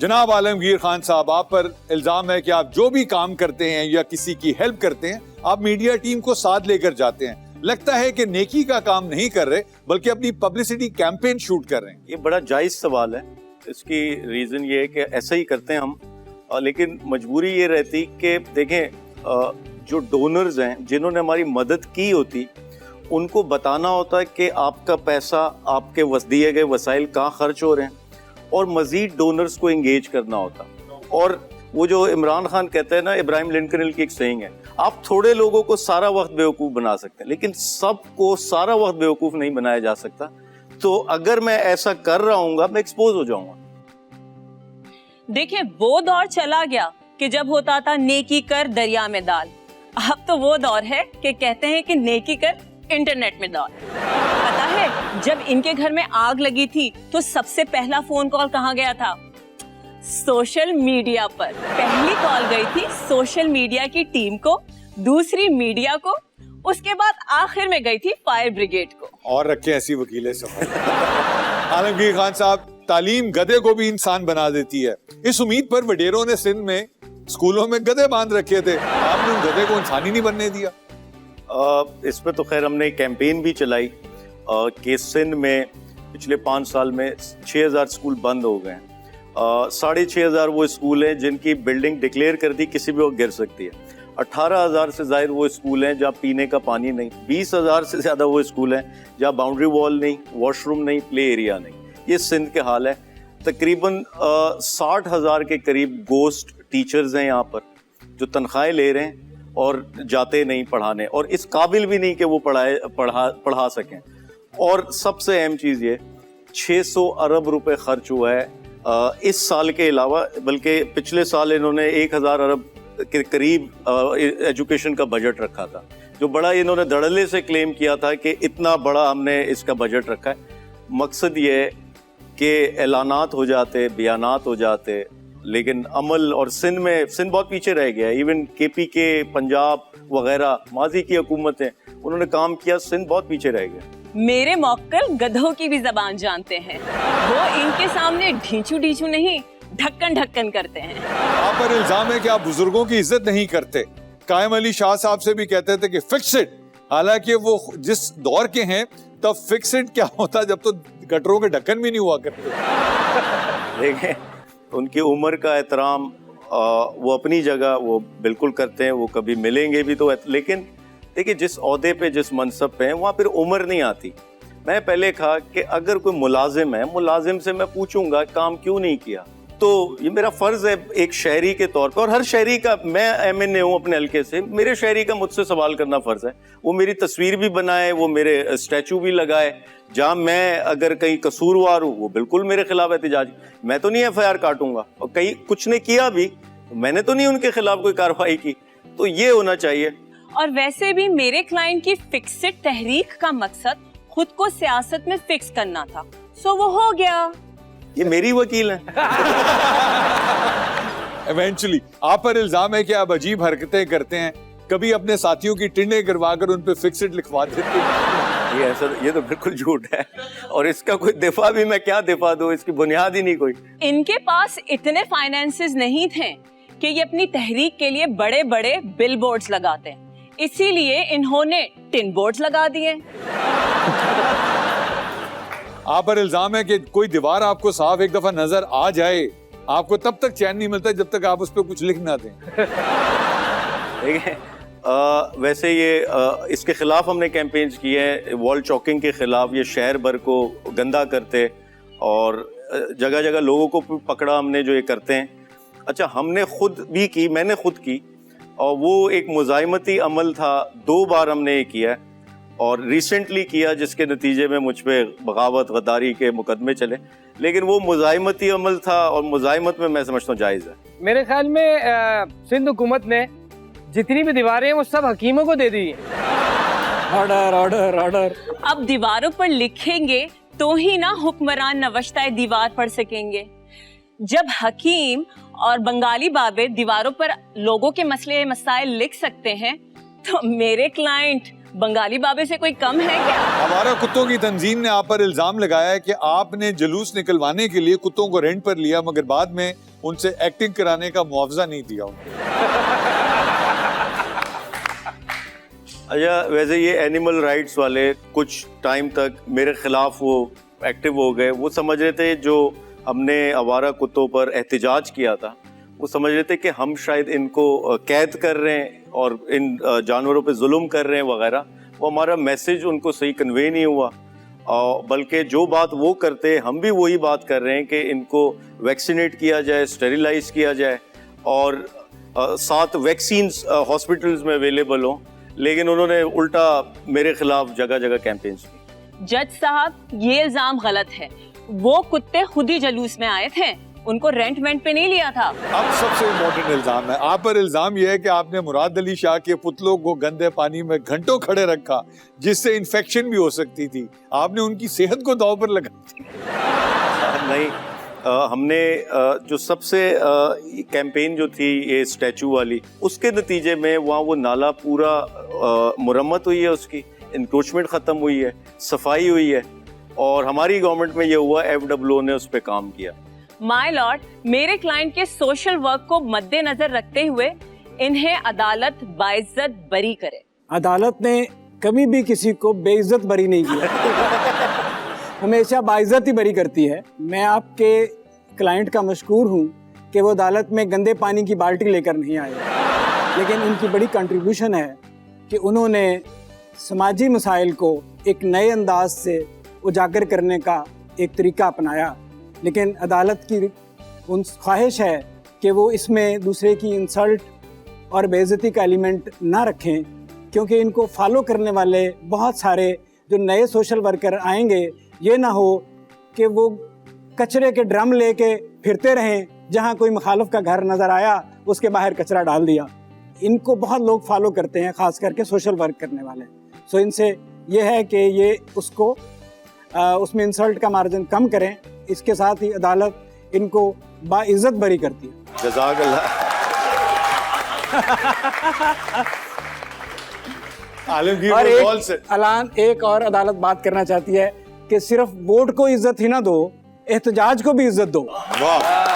जनाब आलमगीर खान साहब, आप पर इल्जाम है कि आप जो भी काम करते हैं या किसी की हेल्प करते हैं, आप मीडिया टीम को साथ लेकर जाते हैं। लगता है कि नेकी का काम नहीं कर रहे बल्कि अपनी पब्लिसिटी कैंपेन शूट कर रहे हैं। ये बड़ा जायज सवाल है। इसकी रीजन ये है कि ऐसा ही करते हैं हम, लेकिन मजबूरी ये रहती कि देखें जो डोनर्स हैं जिन्होंने हमारी मदद की होती, उनको बताना होता है कि आपका पैसा आपके दिए गए वसाइल कहाँ खर्च हो रहे हैं, और मजीद डोनर्स को एंगेज करना होता। और वो जो इमरान खान कहते हैं ना, इब्राहिम लिंकन की एक सेइंग है, आप थोड़े लोगों को सारा वक्त बेवकूफ़ बना सकते हैं लेकिन सबको सारा वक्त बेवकूफ़ नहीं बनाया जा सकता। तो अगर मैं ऐसा कर रहा हूँ मैं एक्सपोज हो जाऊंगा। देखिए, वो दौर चला गया कि जब होता था नेकी कर दरिया में डाल। अब तो वो दौर है कि कहते हैं कि नेकी कर इंटरनेट में डाल। पता है, जब इनके घर में आग लगी थी तो सबसे पहला फोन कॉल कहाँ गया था? सोशल मीडिया पर। पहली कॉल गई थी सोशल मीडिया की टीम को, दूसरी मीडिया को, उसके बाद आखिर में गई थी फायर ब्रिगेड को। और रखे ऐसी वकीलें सब। आलमगीर खान साहब, तालीम गधे को भी इंसान बना देती है। इस उम्मीद पर वडेरों ने सिंध में स्कूलों में गधे बांध रखे थे, आपने उन गधे को इंसान ही नहीं बनने दिया। इस पे तो खैर हमने एक कैंपेन भी चलाई कि सिंध में पिछले 5 साल में 6000 स्कूल बंद हो गए हैं। 6500 वो स्कूल हैं जिनकी बिल्डिंग डिक्लेयर कर दी किसी भी वक्त गिर सकती है। 18,000 से ज़ायद वो स्कूल हैं जहाँ पीने का पानी नहीं। 20,000 से ज़्यादा वो स्कूल हैं जहाँ बाउंड्री वॉल नहीं, वॉशरूम नहीं, प्ले एरिया नहीं। ये सिंध के हाल है। तकरीबन 60,000 के करीब गोस्ट टीचर्स हैं यहाँ पर जो तनख्वाहें ले रहे हैं और जाते नहीं पढ़ाने, और इस काबिल भी नहीं कि वो पढ़ा सकें। और सबसे अहम चीज़ ये, 600 अरब रुपए खर्च हुआ है इस साल के अलावा, बल्कि पिछले साल इन्होंने 1000 अरब के करीब एजुकेशन का बजट रखा था, जो बड़ा इन्होंने धड़ल्ले से क्लेम किया था कि इतना बड़ा हमने इसका बजट रखा है। मकसद ये है कि ऐलानात हो जाते, बयानात हो जाते, लेकिन अमल, और सिंध बहुत पीछे रह गया है। इवन KPK, पंजाब वगैरह माजी की हुकूमतें, उन्होंने काम किया, सिंध बहुत पीछे रह गया। मेरे मौक्कल गधों की भी जबान जानते हैं, वो इनके सामने ढींचू ढींचू नहीं, ढक्कन ढक्कन करते हैं। आप पर इल्जाम है कि आप बुजुर्गों की इज्जत नहीं करते। कायम अली शाह साहब से भी कहते थे कि फिक्स इट, हालांकि वो जिस दौर के हैं तब फिक्स इट क्या होता, जब तो गटरों के ढक्कन भी नहीं हुआ करते। देखें, उनकी उम्र का एहतराम वो अपनी जगह वो बिल्कुल करते हैं, वो कभी मिलेंगे भी तो। लेकिन देखिए, जिस ओहदे पे, जिस मनसब पे हैं, वहाँ फिर उम्र नहीं आती। मैं पहले कहा कि अगर कोई मुलाजिम है, मुलाजिम से मैं पूछूंगा काम क्यों नहीं किया, तो ये मेरा फ़र्ज़ है एक शहरी के तौर पर। और हर शहरी का, मैं MNA हूँ अपने हल्के से, मेरे शहरी का मुझसे सवाल करना फ़र्ज़ है। वो मेरी तस्वीर भी बनाए, वो मेरे स्टैचू भी लगाए, जहाँ मैं अगर कहीं कसूरवार हूँ वो बिल्कुल मेरे खिलाफ एहतजाज। मैं तो नहीं FIR काटूंगा, और कहीं कुछ ने किया भी, मैंने तो नहीं उनके खिलाफ कोई कार्रवाई की। तो ये होना चाहिए। और वैसे भी मेरे क्लाइंट की फिक्सिट तहरीक का मकसद खुद को सियासत में फिक्स करना था, सो वो हो गया। ये मेरी वकील है। इवेंचुअली आप पर इल्जाम है कि आप अजीब हरकतें करते हैं, कभी अपने साथियों की टिंडे करवाकर उन पे फिक्स इट लिखवा देते हैं। ये तो बिल्कुल झूठ है, और इसका कोई दिफा भी मैं क्या दिफा दूं, इसकी बुनियाद ही नहीं कोई। इनके पास इतने फाइनेंसेस नहीं थे कि ये अपनी तहरीक के लिए बड़े बड़े बिल बोर्ड्स लगाते हैं, इसीलिए इन्होंने टिन बोर्ड्स लगा दिए। आप पर इल्जाम है कि कोई दीवार आपको साफ एक दफा नजर आ जाए, आपको तब तक चैन नहीं मिलता जब तक आप उस पर कुछ लिख ना दें। देखिए, वैसे ये इसके खिलाफ हमने कैंपेन्स किए हैं, वॉल चॉकिंग के खिलाफ। ये शहर भर को गंदा करते और जगह जगह लोगों को पकड़ा हमने जो ये करते हैं। अच्छा, हमने खुद भी की, मैंने खुद की, और वो एक मुज़ाहिमती अमल था। 2 बार हमने ये किया और रिसेंटली किया, जिसके नतीजे में मुझ पे बगावत, गद्दारी के मुकदमे चले। लेकिन वो मुज़ाहिमती अमल था, और मुज़ाहिमत में मैं समझता हूँ जायज़ है। मेरे ख्याल में सिंध हुकूमत ने जितनी भी दीवारें हैं वो सब हकीमों को दे दी। Order order order. अब दीवारों पर लिखेंगे तो ही ना हुक्मरान नवश्ताए दीवार पढ़ सकेंगे। जब हकीम और बंगाली बाबे दीवारों पर लोगों के मसले मसाइल लिख सकते हैं, तो मेरे क्लाइंट बंगाली बाबे से कोई कम है क्या? हमारा कुत्तों की तंजीम ने आप पर इल्जाम लगाया है कि आपने जुलूस निकलवाने के लिए कुत्तों को रेंट पर लिया, मगर बाद में उनसे एक्टिंग कराने का मुआवजा नहीं दिया उनको। अच्छा, वैसे ये एनिमल राइट्स वाले कुछ टाइम तक मेरे खिलाफ वो एक्टिव हो गए। वो समझ रहे थे जो हमने आवारा कुत्तों पर एहतजाज किया था, वो समझ रहे थे कि हम शायद इनको कैद कर रहे हैं और इन जानवरों पे जुल्म कर रहे हैं वगैरह। वो हमारा मैसेज उनको सही कन्वे नहीं हुआ, बल्कि जो बात वो करते हम भी वही बात कर रहे हैं कि इनको वैक्सीनेट किया जाए, स्टेरिलाइज किया जाए और 7 वैक्सीन्स हॉस्पिटल्स में अवेलेबल हों। लेकिन उन्होंने उल्टा मेरे खिलाफ जगह जगह कैंपेन्स की। जज साहब, ये इल्जाम गलत है। वो कुत्ते खुद ही जलूस में आए थे, उनको रेंट पे नहीं लिया था। अब सबसे इम्पोर्टेंट इल्जाम है आप पर। इल्जाम यह है कि आपने मुराद अली शाह के पुतलों को गंदे पानी में घंटों खड़े रखा, जिससे इन्फेक्शन भी हो सकती थी। आपने उनकी सेहत को दांव पर लगा दिया। नहीं, हमने जो सबसे कैंपेन जो थी ये स्टैचू वाली, उसके नतीजे में वहाँ वो नाला पूरा मुरम्मत हुई है, उसकी इंक्रोचमेंट ख़त्म हुई है, सफाई हुई है और हमारी गवर्नमेंट में ये हुआ, FWO ने उस पर काम किया। माय लॉर्ड, मेरे क्लाइंट के सोशल वर्क को मद्देनजर रखते हुए इन्हें अदालत बाइज्जत बरी करे। अदालत ने कभी भी किसी को बेइज्जत बरी नहीं किया, हमेशा बाइज्जत ही बरी करती है। मैं आपके क्लाइंट का मशकूर हूँ कि वो अदालत में गंदे पानी की बाल्टी लेकर नहीं आए, लेकिन इनकी बड़ी कंट्रीब्यूशन है कि उन्होंने समाजी मसाइल को एक नए अंदाज से उजागर करने का एक तरीका अपनाया। लेकिन अदालत की उन ख्वाहिश है कि वो इसमें दूसरे की इंसल्ट और बेइज्जती का एलिमेंट ना रखें, क्योंकि इनको फॉलो करने वाले बहुत सारे जो नए सोशल वर्कर आएंगे, ये ना हो कि वो कचरे के ड्रम लेके फिरते रहें, जहाँ कोई मुखालिफ का घर नज़र आया उसके बाहर कचरा डाल दिया। इनको बहुत लोग फॉलो करते हैं, ख़ास करके सोशल वर्क करने वाले। सो इनसे ये है कि ये उसको उसमें इंसल्ट का मार्जिन कम करें। इसके साथ ही अदालत इनको बाइज्जत बरी करती है। जज़ाकल्लाह। आलमगीर और वो बॉल से एक और अदालत बात करना चाहती है कि सिर्फ वोट को इज्जत ही ना दो, एहतजाज को भी इज्जत दो। वाह।